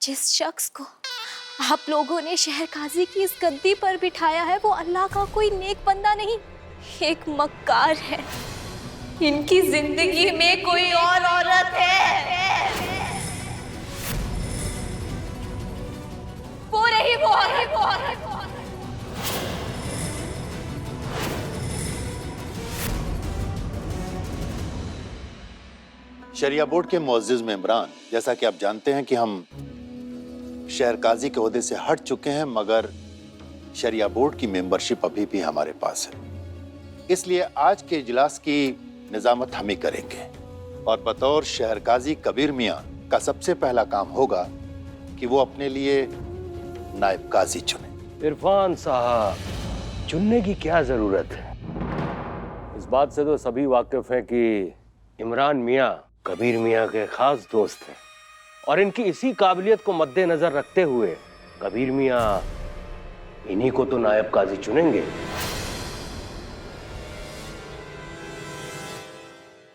जिस शख्स को आप लोगों ने शहर काजी की इस गद्दी पर बिठाया है वो अल्लाह का कोई नेक बंदा नहीं, एक मक्कार है। इनकी जिंदगी में कोई और औरत है, वो रही वो औरत। शरिया बोर्ड के मुअज्जिज मेंबरान, जैसा कि आप जानते हैं कि हम शहर काजी के ओहदे से हट चुके हैं, मगर शरिया बोर्ड की मेंबरशिप अभी भी हमारे पास है। इसलिए आज के इजलास की निजामत हम ही करेंगे और बतौर शहर काजी कबीर मियाँ का सबसे पहला काम होगा कि वो अपने लिए नायब काजी चुने। इरफान साहब, चुनने की क्या जरूरत है? इस बात से तो सभी वाकिफ हैं कि इमरान मियाँ कबीर मियाँ के खास दोस्त हैं और इनकी इसी काबिलियत को मद्देनजर रखते हुए कबीर मियाँ इन्हीं को तो नायब काजी चुनेंगे।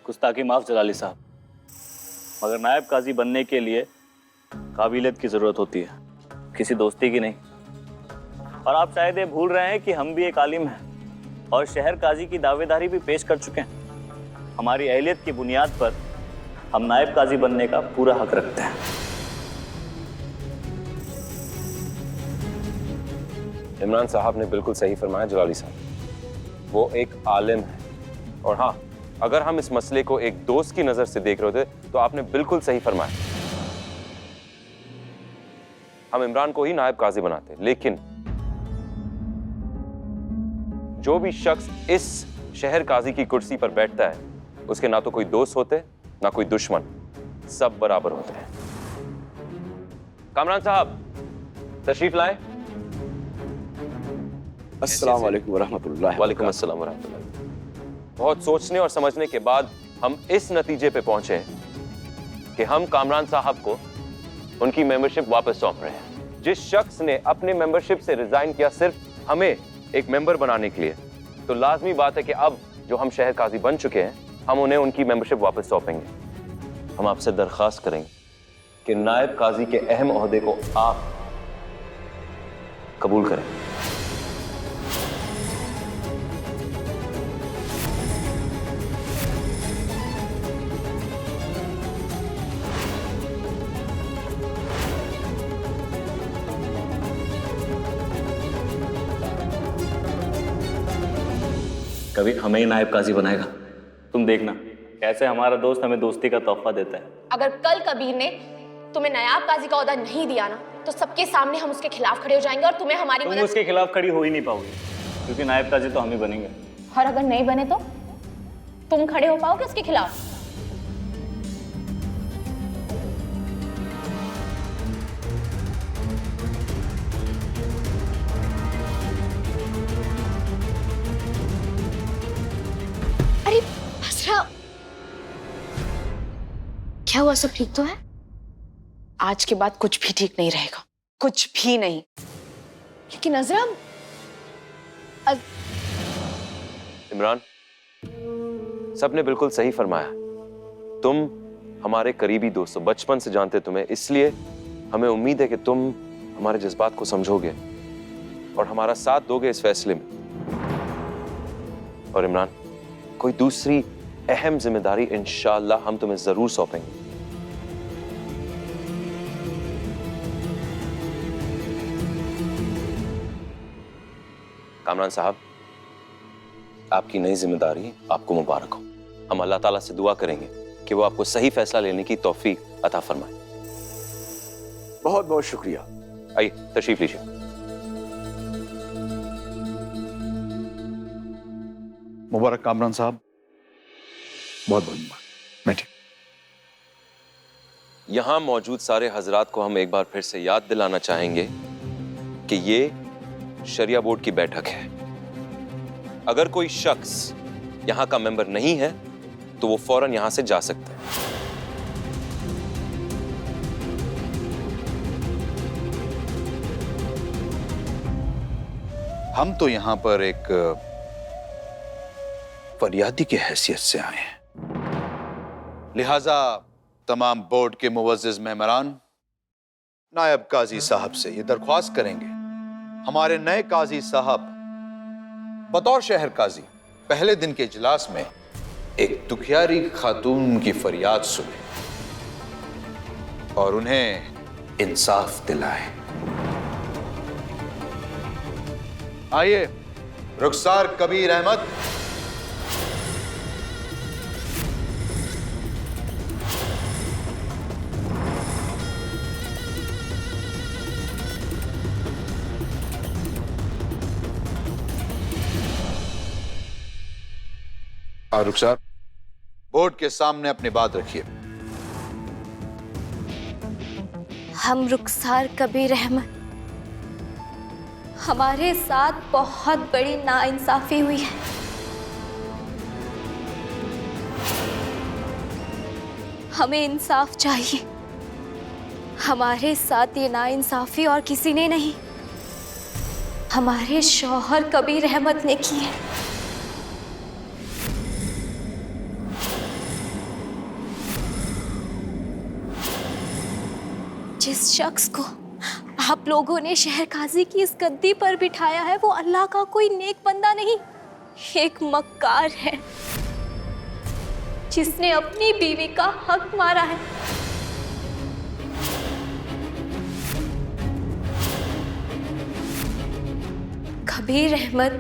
गुस्ताखी माफ जलाली साहब, मगर नायब काजी बनने के लिए काबिलियत की जरूरत होती है, किसी दोस्ती की नहीं। और आप शायद ये भूल रहे हैं कि हम भी एक आलिम हैं और शहर काजी की दावेदारी भी पेश कर चुके हैं। हमारी अहलियत की बुनियाद पर हम नायब काजी बनने का पूरा हक रखते हैं। इमरान साहब ने बिल्कुल सही फरमाया जलाली साहब, वो एक आलिम है। और हाँ, अगर हम इस मसले को एक दोस्त की नजर से देख रहे होते तो आपने बिल्कुल सही फरमाया, हम इमरान को ही नायब काजी बनाते। लेकिन जो भी शख्स इस शहर काजी की कुर्सी पर बैठता है उसके ना तो कोई दोस्त होते ना कोई दुश्मन, सब बराबर होते हैं। कामरान साहब तशरीफ लाएं। अस्सलाम वालेकुम वरहमतुल्लाह। वालेकुम अस्सलाम वरहमतुल्लाह। बहुत सोचने और समझने के बाद हम इस नतीजे पे पहुंचे कि हम कामरान साहब को उनकी मेंबरशिप वापस सौंप रहे हैं। जिस शख्स ने अपने मेंबरशिप से रिजाइन किया सिर्फ हमें एक मेंबर बनाने के लिए, तो लाजमी बात है कि अब जो हम शहर काजी बन चुके हैं हम उन्हें उनकी मेंबरशिप वापस सौंपेंगे। हम आपसे दरख्वास्त करेंगे कि नायब काजी के अहम ओहदे को आप कबूल करें। कबीर हमें ही नायब काजी बनाएगा, तुम देखना कैसे हमारा दोस्त हमें दोस्ती का तोहफा देता है। अगर कल कबीर ने तुम्हें नायब काजी का ओहदा नहीं दिया ना तो सबके सामने हम उसके खिलाफ खड़े हो जाएंगे और तुम्हें हमारी तुम मदद। उसके खिलाफ खड़ी हो ही नहीं पाओगी, क्योंकि नायब काजी तो हम ही बनेंगे। और अगर नहीं बने तो तुम खड़े हो पाओगे उसके खिलाफ? अरे हसरा, क्या हुआ? सब ठीक तो है? आज के बाद कुछ भी ठीक नहीं रहेगा, कुछ भी नहीं। लेकिन नजरा, इमरान, सबने बिल्कुल सही फरमाया। तुम हमारे करीबी दोस्त हो, बचपन से जानते तुम्हें, इसलिए हमें उम्मीद है कि तुम हमारे जज्बात को समझोगे और हमारा साथ दोगे इस फैसले में। और इमरान, कोई दूसरी अहम जिम्मेदारी इंशाअल्लाह हम तुम्हें जरूर सौंपेंगे। कामरान साहब, आपकी नई जिम्मेदारी आपको मुबारक हो। हम अल्लाह ताला से दुआ करेंगे कि वो आपको सही फैसला लेने की तौफीक अता फरमाए। बहुत बहुत शुक्रिया। आइए तशरीफ लीजिए। मुबारक कामरान साहब, बहुत बहुत मुबारक। बैठिए। यहां मौजूद सारे हजरात को हम एक बार फिर से याद दिलाना चाहेंगे कि ये शरिया बोर्ड की बैठक है। अगर कोई शख्स यहां का मेंबर नहीं है तो वो फौरन यहां से जा सकता है। हम तो यहां पर एक फरियादी की हैसियत से आए हैं, लिहाजा तमाम बोर्ड के मुवज्जिज मेंबरान नायब काजी साहब से ये दरख्वास्त करेंगे, हमारे नए काजी साहब बतौर शहर काजी पहले दिन के इजलास में एक दुखियारी खातून की फरियाद सुने और उन्हें इंसाफ दिलाएं। आइए, रुखसार कबीर अहमद। रुखसार, बोर्ड के सामने अपनी बात रखिए। हम रुखसार कबीर अहमद, हमारे साथ बहुत बड़ी नाइंसाफी हुई है। हमें इंसाफ चाहिए। हमारे साथ ये नाइंसाफी और किसी ने नहीं, हमारे शौहर कबीर अहमद ने की है। जिस शख्स को आप लोगों ने शहर काजी की इस गद्दी पर बिठाया है वो अल्लाह का कोई नेक बंदा नहीं, एक मक्कार है जिसने अपनी बीवी का हक मारा है। कबीर अहमद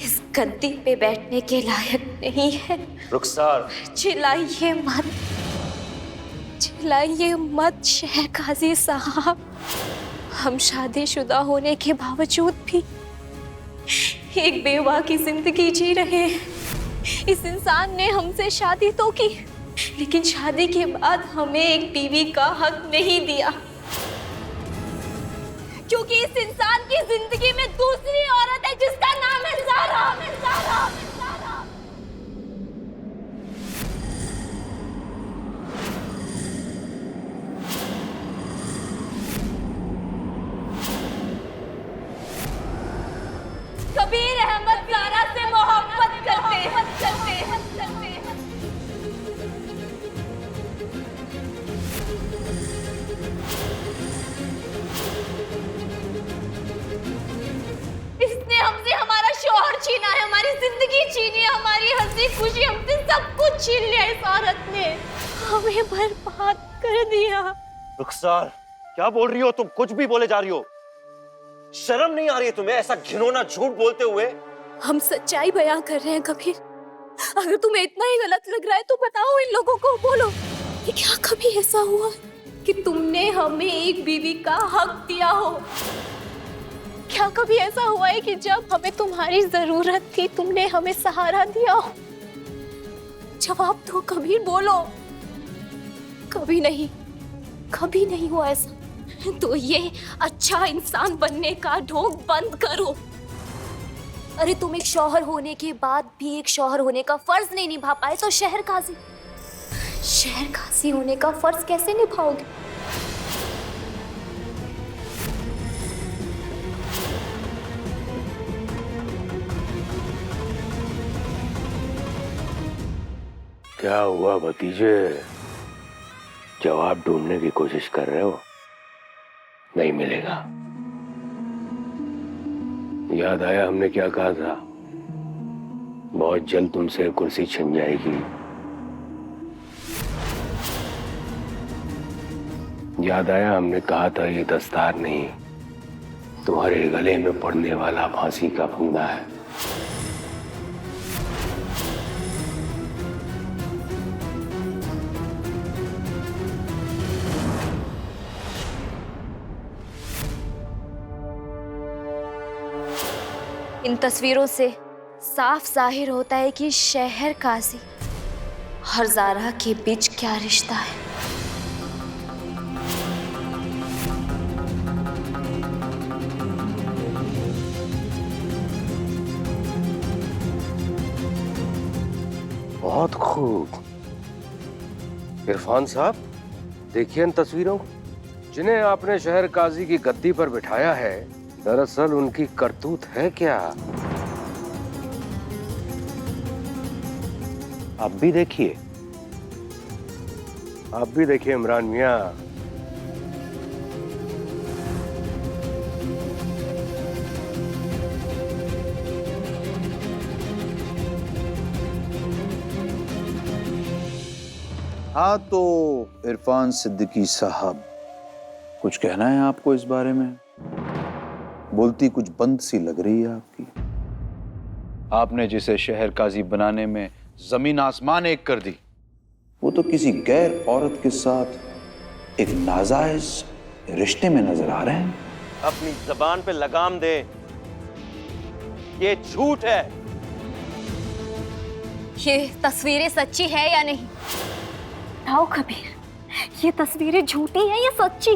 इस गद्दी पे बैठने के लायक नहीं है। रुखसार, चिल्लाइए मत, चिल्लाइए मत शहर काजी साहब। हम शादीशुदा होने के बावजूद भी एक बेवा की जिंदगी जी रहे हैं। इस इंसान ने हमसे शादी तो की, लेकिन शादी के बाद हमें एक बीवी का हक नहीं दिया, क्योंकि इस इंसान की जिंदगी में दूसरी औरत है जिसका नाम है ज़ारा। कबीर अहमद ज़ारा से मोहब्बत करते हैं। इसने हमसे हमारा शौहर छीना है, हमारी जिंदगी छीनी है, हमारी हंसी खुशी, हमसे सब कुछ छीन लिया। इस औरत ने हमें बर्बाद कर दिया। रुखसार, क्या बोल रही हो तुम? कुछ भी बोले जा रही हो। शर्म नहीं आ रही है तुम्हें ऐसा घिनौना झूठ बोलते हुए? हम सच्चाई बयां कर रहे हैं कबीर। अगर तुम्हें इतना ही गलत लग रहा है तो बताओ इन लोगों को, बोलो कि क्या कभी ऐसा हुआ कि तुमने हमें एक बीवी का हक दिया हो? क्या कभी ऐसा हुआ है कि जब हमें तुम्हारी जरूरत थी तुमने हमें सहारा दिया हो? जवाब दो कबीर, बोलो। कभी नहीं, कभी नहीं हुआ ऐसा। तो ये अच्छा इंसान बनने का ढोंग बंद करो। अरे तुम एक शौहर होने के बाद भी एक शौहर होने का फर्ज नहीं निभा पाए तो शहर काजी होने का फर्ज कैसे निभाओगे? क्या हुआ भतीजे? जवाब ढूंढने की कोशिश कर रहे हो? नहीं मिलेगा। याद आया हमने क्या कहा था? बहुत जल्द तुमसे कुर्सी छिन जाएगी। याद आया हमने कहा था ये दस्तार नहीं, तुम्हारे गले में पड़ने वाला फांसी का फंदा है। इन तस्वीरों से साफ जाहिर होता है कि शहर काजी और ज़ारा के बीच क्या रिश्ता है। बहुत खूब। इरफान साहब, देखिए इन तस्वीरों को, जिन्हें आपने शहर काजी की गद्दी पर बिठाया है, दरअसल उनकी करतूत है क्या? आप भी देखिए, आप भी देखिए इमरान मियां। हाँ, तो इरफान सिद्दीकी साहब, कुछ कहना है आपको इस बारे में? बोलती कुछ बंद सी लग रही है आपकी। आपने जिसे शहर काजी बनाने में जमीन आसमान एक कर दी, वो तो किसी गैर औरत के साथ एक नाजायज रिश्ते में नजर आ रहे हैं। अपनी जबान पे लगाम दे, ये झूठ है। ये तस्वीरें सच्ची है या नहीं? बताओ कबीर, ये तस्वीरें झूठी हैं या सच्ची?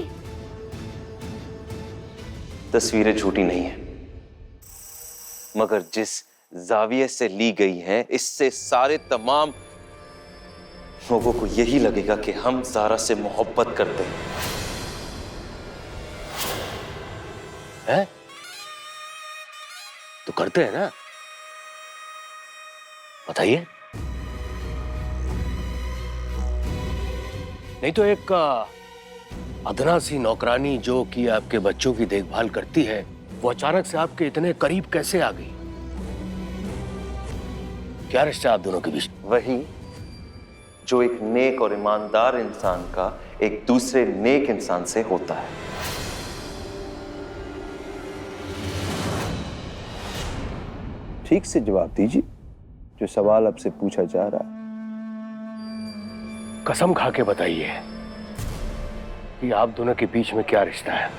तस्वीरें झूठी नहीं है, मगर जिस जाविये से ली गई हैं, इससे सारे तमाम लोगों को यही लगेगा कि हम ज़ारा से मोहब्बत करते हैं? तो करते हैं ना? बताइए। नहीं तो एक अदना सी नौकरानी जो कि आपके बच्चों की देखभाल करती है, वो अचानक से आपके इतने करीब कैसे आ गई? क्या रिश्ता आप दोनों के बीच? वही जो एक नेक और ईमानदार इंसान का एक दूसरे नेक इंसान से होता है। ठीक से जवाब दीजिए जो सवाल आपसे पूछा जा रहा है। कसम खा के बताइए कि आप दोनों के बीच में क्या रिश्ता है?